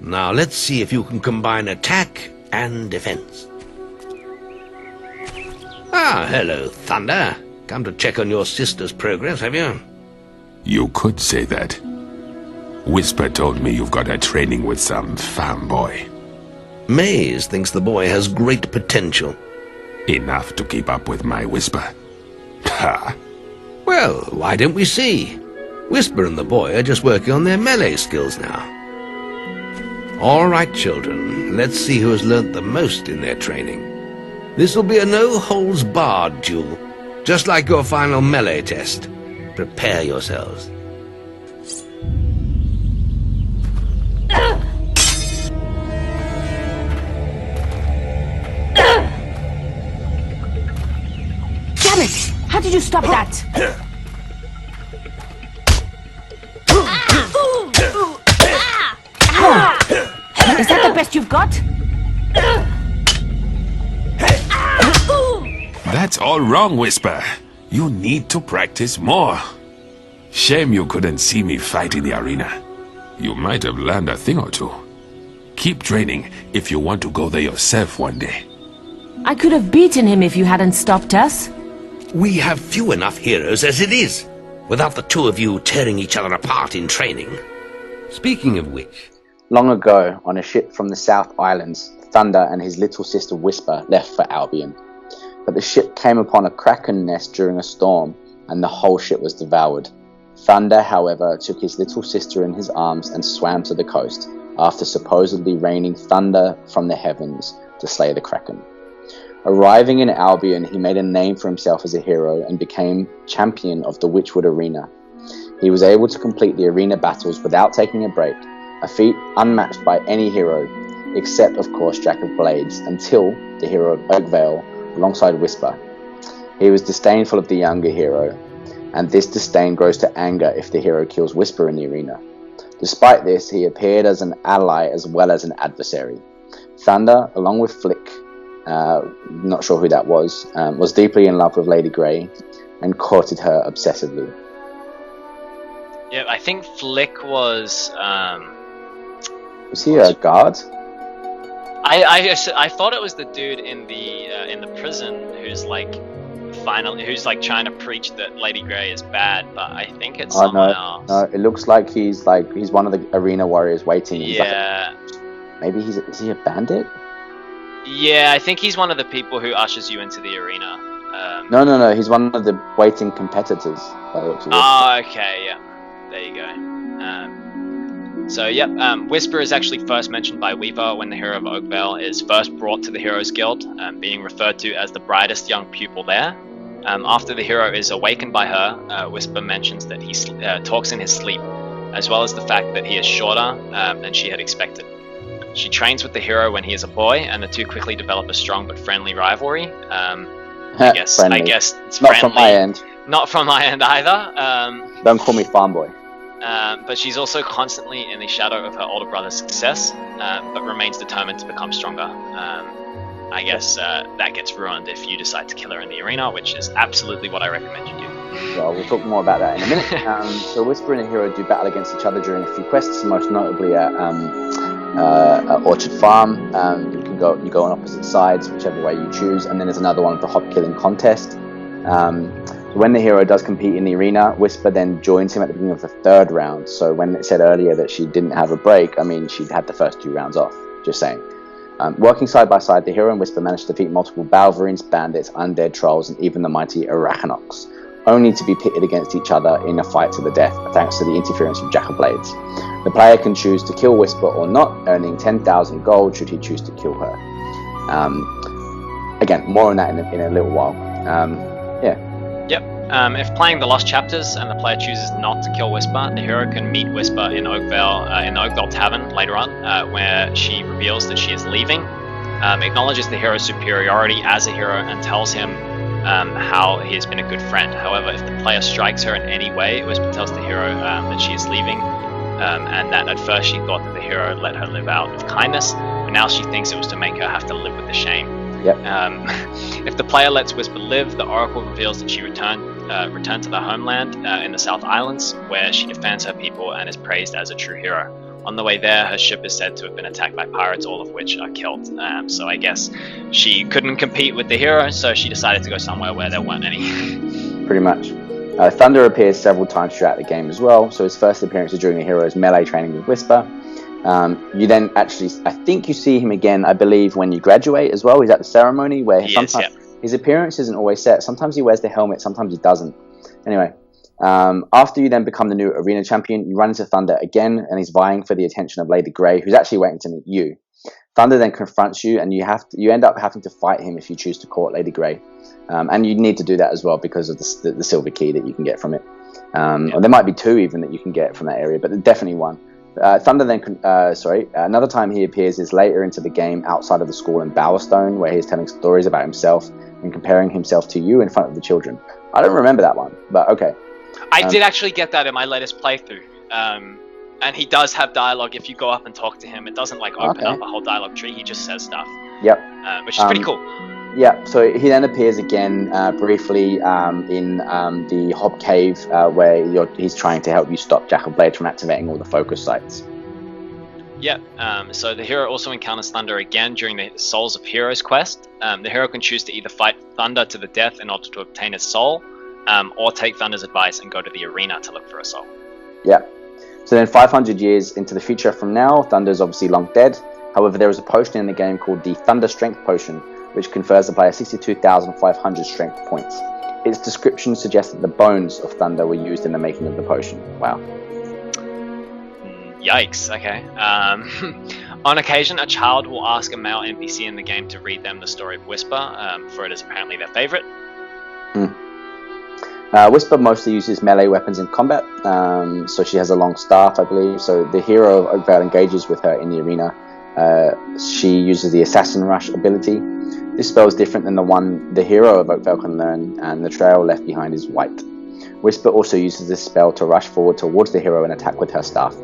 Now let's see if you can combine attack and defense. Ah, hello, Thunder. Come to check on your sister's progress, have you? You could say that. Whisper told me you've got her training with some fanboy. Maze thinks the boy has great potential. Enough to keep up with my Whisper. Ha! Well, why don't we see? Whisper and the boy are just working on their melee skills now. All right, children, let's see who has learnt the most in their training. This will be a no-holds-barred duel, just like your final melee test. Prepare yourselves. Damn it! How did you stop that? Is that the best you've got? That's all wrong, Whisper. You need to practice more. Shame you couldn't see me fight in the arena. You might have learned a thing or two. Keep training if you want to go there yourself one day. I could have beaten him if you hadn't stopped us. We have few enough heroes as it is, without the two of you tearing each other apart in training. Speaking of which... Long ago, on a ship from the South Islands, Thunder and his little sister Whisper left for Albion. But the ship came upon a kraken nest during a storm, and the whole ship was devoured. Thunder, however, took his little sister in his arms and swam to the coast, after supposedly raining thunder from the heavens to slay the kraken. Arriving in Albion, he made a name for himself as a hero and became champion of the Witchwood Arena. He was able to complete the arena battles without taking a break, a feat unmatched by any hero, except of course Jack of Blades, until the hero of Oakvale, alongside Whisper. He was disdainful of the younger hero, and this disdain grows to anger if the hero kills Whisper in the arena. Despite this, he appeared as an ally as well as an adversary. Thunder, along with Flick, not sure who that was deeply in love with Lady Grey and courted her obsessively. Yeah, I think Flick was... Was he a guard? I thought it was the dude in the prison who's like trying to preach that Lady Grey is bad, but I think it's someone else. No, it looks like he's one of the arena warriors waiting. Yeah. Maybe is he a bandit? Yeah, I think he's one of the people who ushers you into the arena. No, he's one of the waiting competitors. Oh, okay, yeah. There you go. Whisper is actually first mentioned by Weaver when the hero of Oakvale is first brought to the Heroes Guild, being referred to as the brightest young pupil there. After the hero is awakened by her, Whisper mentions that he talks in his sleep, as well as the fact that he is shorter than she had expected. She trains with the hero when he is a boy, and the two quickly develop a strong but friendly rivalry. I guess it's not friendly. From my end. Not from my end either. Don't call me farm boy. But she's also constantly in the shadow of her older brother's success, but remains determined to become stronger. I guess that gets ruined if you decide to kill her in the arena, which is absolutely what I recommend you do. Well, we'll talk more about that in a minute. So Whisper and the hero do battle against each other during a few quests, most notably at Orchard Farm. You go on opposite sides, whichever way you choose, and then there's another one, the hop killing contest. When the hero does compete in the arena, Whisper then joins him at the beginning of the third round. So when it said earlier that she didn't have a break, I mean she'd had the first 2 rounds off, just saying. Working side by side, the hero and Whisper managed to defeat multiple Balverines, bandits, undead trolls, and even the mighty Arachnox, only to be pitted against each other in a fight to the death, thanks to the interference of Jack of Blades. The player can choose to kill Whisper or not, earning 10,000 gold should he choose to kill her. Again, more on that in a little while. If playing the Lost Chapters and the player chooses not to kill Whisper, the hero can meet Whisper in Oakvale, in the Oakvale Tavern later on, where she reveals that she is leaving, acknowledges the hero's superiority as a hero, and tells him how he has been a good friend. However, if the player strikes her in any way, Whisper tells the hero that she is leaving, and that at first she thought that the hero let her live out of kindness, but now she thinks it was to make her have to live with the shame. Yep. If the player lets Whisper live, the Oracle reveals that she returned to the homeland in the South Islands, where she defends her people and is praised as a true hero. On the way there, her ship is said to have been attacked by pirates, all of which are killed. So I guess she couldn't compete with the hero, so she decided to go somewhere where there weren't any. Pretty much. Thunder appears several times throughout the game as well, so his first appearance is during the hero's melee training with Whisper. You then actually, I think you see him again, I believe, when you graduate as well. He's at the ceremony where his appearance isn't always set. Sometimes he wears the helmet, sometimes he doesn't. Anyway, after you then become the new arena champion, you run into Thunder again, and he's vying for the attention of Lady Grey, who's actually waiting to meet you. Thunder then confronts you, and you end up having to fight him if you choose to court Lady Grey. And you need to do that as well because of the silver key that you can get from it. Or there might be two even that you can get from that area, but definitely one. Thunder then, another time he appears is later into the game outside of the school in Bowerstone, where he's telling stories about himself and comparing himself to you in front of the children. I don't remember that one, but okay. I did actually get that in my latest playthrough. And he does have dialogue if you go up and talk to him. It doesn't like open up a whole dialogue tree, he just says stuff. Yep. Which is pretty cool. Yeah, so he then appears again briefly in the Hob Cave where he's trying to help you stop Jackal Blade from activating all the focus sites. Yeah, so the hero also encounters Thunder again during the Souls of Heroes quest. The hero can choose to either fight Thunder to the death in order to obtain his soul, or take Thunder's advice and go to the arena to look for a soul. Yeah. So then 500 years into the future from now, Thunder's obviously long dead. However, there is a potion in the game called the Thunder Strength Potion, which confers the player 62,500 strength points. Its description suggests that the bones of Thunder were used in the making of the potion. Wow. Yikes, okay. On occasion, a child will ask a male NPC in the game to read them the story of Whisper, for it is apparently their favorite. Whisper mostly uses melee weapons in combat, so she has a long staff, I believe. So the hero of Oakvale engages with her in the arena. She uses the Assassin Rush ability. This spell is different than the one the hero of Oakvale can learn, and the trail left behind is white. Whisper also uses this spell to rush forward towards the hero and attack with her staff.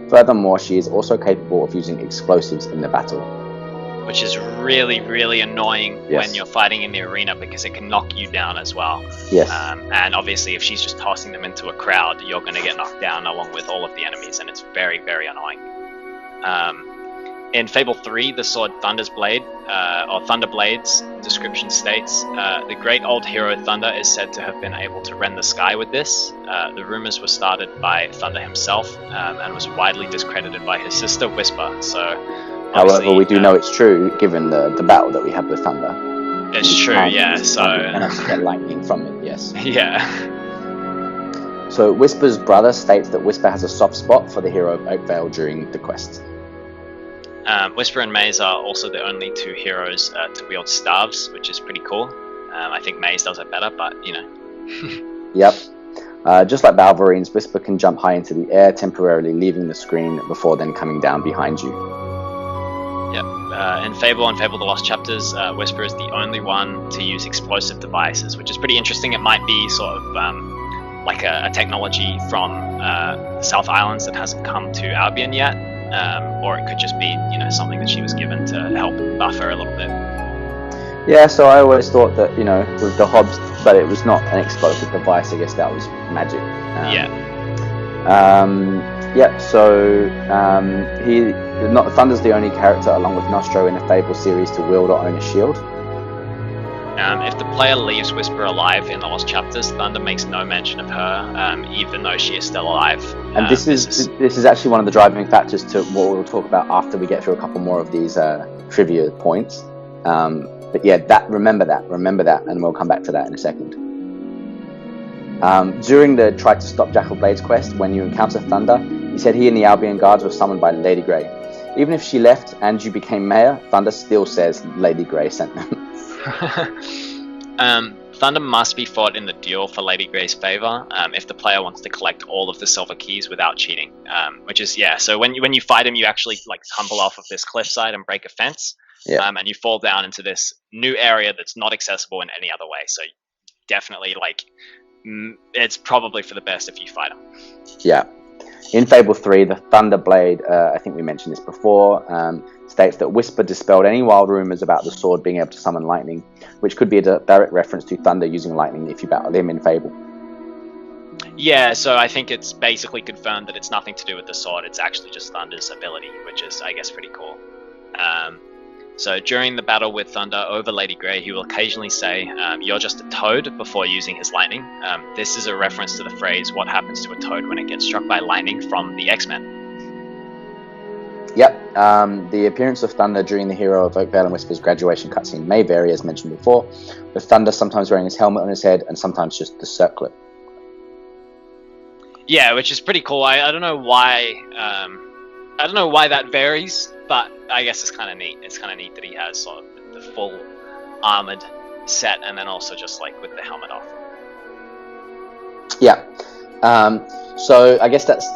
Furthermore, she is also capable of using explosives in the battle. Which is really, really annoying when you're fighting in the arena because it can knock you down as well. Yes. And obviously if she's just tossing them into a crowd, you're going to get knocked down along with all of the enemies, and it's very, very annoying. In Fable 3, the sword Thunder's Blade, or Thunder Blades, description states, the great old hero Thunder is said to have been able to rend the sky with this. The rumors were started by Thunder himself, and was widely discredited by his sister Whisper, so... However, we do know it's true, given the battle that we had with Thunder. It's true, yeah, so... And actually get lightning from it, yes. Yeah. So Whisper's brother states that Whisper has a soft spot for the hero of Oakvale during the quest. Whisper and Maze are also the only two heroes to wield staves, which is pretty cool. I think Maze does it better, but, you know. Yep. Just like Balverine's, Whisper can jump high into the air, temporarily leaving the screen before then coming down behind you. Yep. In Fable and Fable the Lost Chapters, Whisper is the only one to use explosive devices, which is pretty interesting. It might be sort of like a technology from the South Islands that hasn't come to Albion yet, or it could just be, you know, something that she was given to help buff her a little bit. Yeah, so I always thought that, you know, with the Hobbs, but it was not an explosive device. I guess that was magic. Thunder's the only character, along with Nostro, in the Fable series to wield or own a shield. If the player leaves Whisper alive in the Lost Chapters, Thunder makes no mention of her, even though she is still alive. And this is actually one of the driving factors to what we'll talk about after we get through a couple more of these trivia points. But yeah, remember that, and we'll come back to that in a second. During the Try to Stop Jackal Blade's quest, when you encounter Thunder, he said he and the Albion guards were summoned by Lady Grey. Even if she left and you became mayor, Thunder still says Lady Grey sent them. Thunder must be fought in the duel for Lady Grey's favor if the player wants to collect all of the silver keys without cheating. Which is, so when you fight him, you actually like tumble off of this cliffside and break a fence. And you fall down into this new area that's not accessible in any other way. So definitely, like, it's probably for the best if you fight him. Yeah. In Fable 3, the Thunder Blade, I think we mentioned this before, states that Whisper dispelled any wild rumors about the sword being able to summon lightning, which could be a direct reference to Thunder using lightning if you battle him in Fable. Yeah, so I think it's basically confirmed that it's nothing to do with the sword. It's actually just Thunder's ability, which is, I guess, pretty cool. So during the battle with Thunder over Lady Grey, he will occasionally say, "You're just a toad," before using his lightning. This is a reference to the phrase, "What happens to a toad when it gets struck by lightning," from the X-Men. Yep, the appearance of Thunder during the Hero of Oakvale and Whisper's graduation cutscene may vary, as mentioned before, with Thunder sometimes wearing his helmet on his head and sometimes just the circlet. Yeah, which is pretty cool. I don't know why. I don't know why that varies, but I guess it's kind of neat. It's kind of neat that he has sort of the full armored set, and then also just like with the helmet off. Yeah. So I guess that's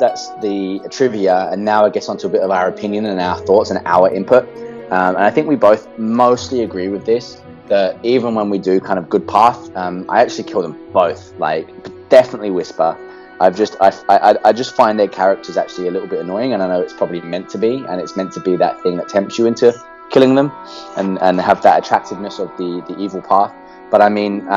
the trivia, and now I guess onto a bit of our opinion and our thoughts and our input. And I think we both mostly agree with this, that even when we do kind of good path, I actually kill them both. Like, definitely Whisper. I just find their characters actually a little bit annoying, and I know it's probably meant to be, and it's meant to be that thing that tempts you into killing them, and have that attractiveness of the evil path. But I mean,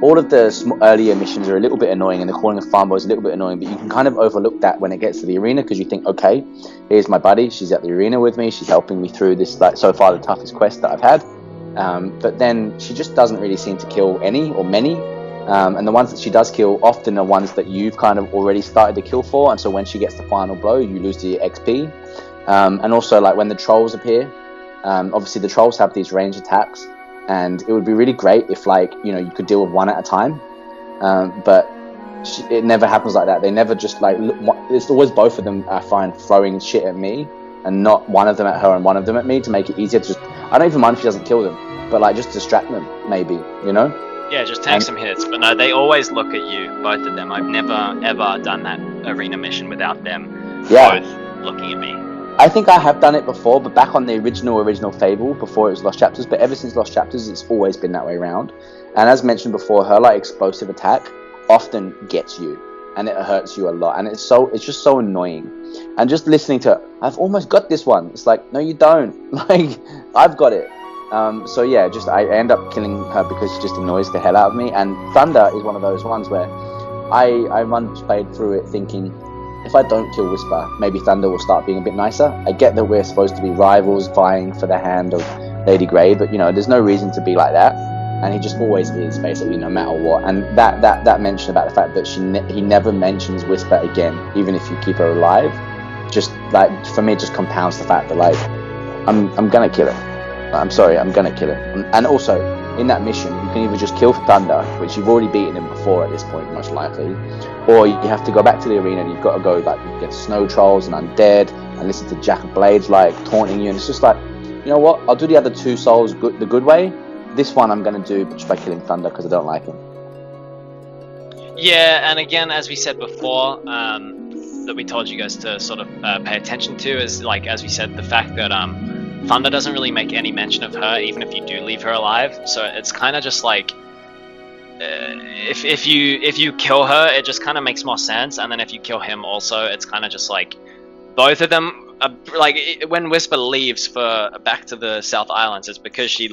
all of the earlier missions are a little bit annoying, and the calling of Farm Boy is a little bit annoying, but you can kind of overlook that when it gets to the arena, because you think, okay, here's my buddy, she's at the arena with me, she's helping me through this, like, so far the toughest quest that I've had. But then she just doesn't really seem to kill any or many. And the ones that she does kill often are ones that you've kind of already started to kill for, and so when she gets the final blow, you lose the XP. And also, like, when the trolls appear, obviously the trolls have these range attacks, and it would be really great if, like, you know, you could deal with one at a time. But it never happens like that. They never just, like, it's always both of them, I find, throwing shit at me, and not one of them at her and one of them at me, to make it easier to just, I don't even mind if she doesn't kill them, but, like, just distract them, maybe, you know? Yeah, just tank some hits, but no, they always look at you, both of them. I've never, ever done that arena mission without them both looking at me. I think I have done it before, but back on the original Fable, before it was Lost Chapters, but ever since Lost Chapters, it's always been that way around. And as mentioned before, her, like, explosive attack often gets you, and it hurts you a lot, and it's just so annoying. And just listening to her, I've almost got this one, it's like, no you don't, like, I've got it. So yeah, just I end up killing her because she just annoys the hell out of me. And Thunder is one of those ones where I once played through it thinking, if I don't kill Whisper, maybe Thunder will start being a bit nicer. I get that we're supposed to be rivals vying for the hand of Lady Grey, but, you know, there's no reason to be like that. And he just always is, basically, no matter what. And that mention about the fact that he never mentions Whisper again, even if you keep her alive, just, like, for me, just compounds the fact that, like, I'm gonna kill her. I'm sorry, I'm gonna kill him. And also, in that mission, you can either just kill Thunder, which you've already beaten him before at this point, most likely, or you have to go back to the arena and you've got to go, like, get snow trolls and undead and listen to Jack of Blades, like, taunting you, and it's just like, you know what, I'll do the other two souls the good way. This one I'm gonna do just by killing Thunder because I don't like him. Yeah, and again, as we said before, that we told you guys to sort of pay attention to is, like, as we said, the fact that Thunder doesn't really make any mention of her, even if you do leave her alive. So it's kind of just like, if you kill her, it just kind of makes more sense. And then if you kill him also, it's kind of just like, both of them, like, when Whisper leaves for back to the South Islands, it's because she'd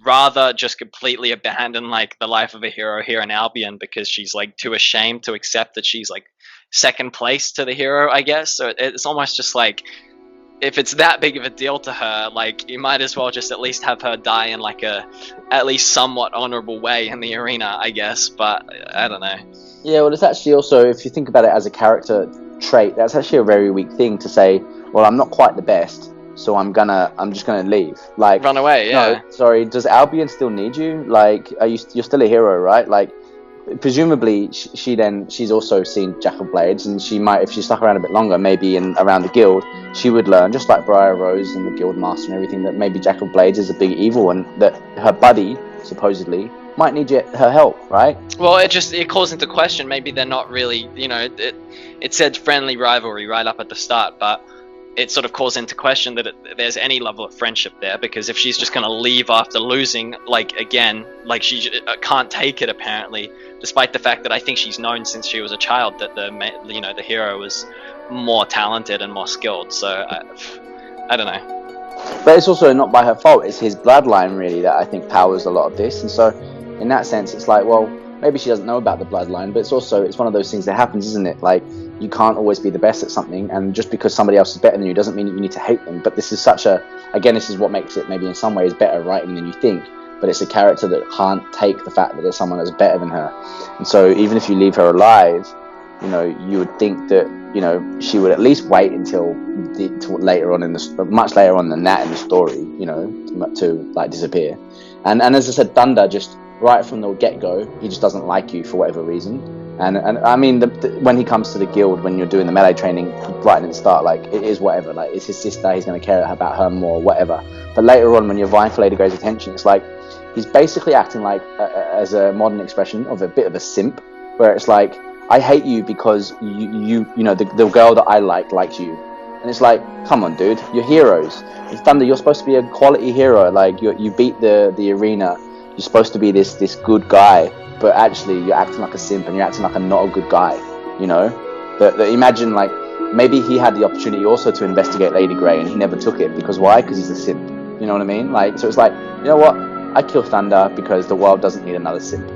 rather just completely abandon, like, the life of a hero here in Albion, because she's, like, too ashamed to accept that she's, like, second place to the hero, I guess. So it's almost just like, if it's that big of a deal to her, like, you might as well just at least have her die in, like, a at least somewhat honorable way in the arena, I guess. But I don't know. Yeah, well, it's actually also, if you think about it as a character trait, that's actually a very weak thing to say, well, I'm not quite the best, so I'm just gonna leave. Like, Run away, yeah. No, sorry, does Albion still need you? Like, you're still a hero, right? Like, presumably she's also seen Jack of Blades, and she might, if she stuck around a bit longer, maybe around the guild, she would learn, just like Briar Rose and the guild master and everything, that maybe Jack of Blades is a big evil, and that her buddy supposedly might need her help, right? Well, it calls into question, maybe they're not really, you know, it said friendly rivalry right up at the start, but it sort of calls into question that there's any level of friendship there, because if she's just going to leave after losing, like, again, like, she can't take it, apparently, despite the fact that I think she's known since she was a child that the hero was more talented and more skilled. So I don't know. But it's also not by her fault. It's his bloodline, really, that I think powers a lot of this. And so in that sense, it's like, well, maybe she doesn't know about the bloodline, but it's one of those things that happens, isn't it? Like, you can't always be the best at something, and just because somebody else is better than you doesn't mean that you need to hate them. But this is this is what makes it maybe in some ways better writing than you think. But it's a character that can't take the fact that there's someone that's better than her. And so even if you leave her alive, you know, you would think that, you know, she would at least wait until later on much later on than that in the story, you know, to like disappear. And as I said, Thunder, just right from the get-go, he just doesn't like you for whatever reason. And I mean, when he comes to the guild, when you're doing the melee training, right at the start, like, it is whatever. Like, it's his sister, he's going to care about her more, whatever. But later on, when you're vying for Lady Grey's attention, it's like, he's basically acting like, as a modern expression of a bit of a simp, where it's like, I hate you because you know, the girl that I liked you. And it's like, come on, dude, you're heroes. It's Thunder, you're supposed to be a quality hero. Like, you beat the arena. You're supposed to be this good guy, but actually you're acting like a simp and you're acting like not a good guy, you know? But imagine, like, maybe he had the opportunity also to investigate Lady Grey and he never took it. Because why? Because he's a simp. You know what I mean? Like, so it's like, you know what? I kill Thunder because the world doesn't need another simp.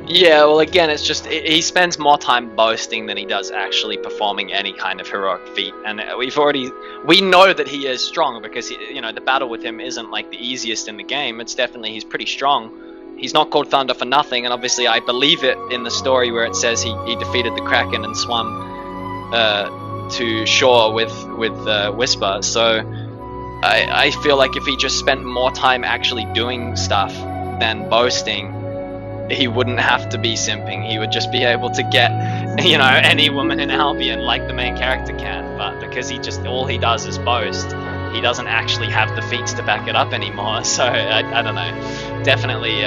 Yeah, well, again, it's just he spends more time boasting than he does actually performing any kind of heroic feat, and we know that he is strong because you know, the battle with him isn't like the easiest in the game. It's definitely, he's pretty strong. He's not called Thunder for nothing, and obviously I believe it in the story where it says he defeated the Kraken and swam to shore with Whisper. So I feel like if he just spent more time actually doing stuff than boasting, he wouldn't have to be simping. He would just be able to get, you know, any woman in Albion like the main character can. But because all he does is boast, he doesn't actually have the feats to back it up anymore. So I don't know. Definitely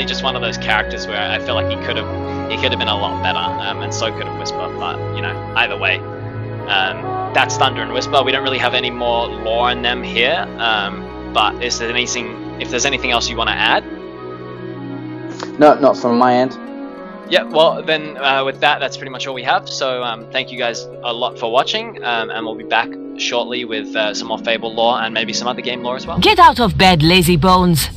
just one of those characters where I feel like he could have been a lot better, and so could have Whisper. But you know, either way, that's Thunder and Whisper. We don't really have any more lore in them here. But if there's anything else you want to add? No, not from my end. Yeah, well then with that's pretty much all we have. So thank you guys a lot for watching, and we'll be back shortly with some more Fable lore and maybe some other game lore as well. Get out of bed, lazy bones.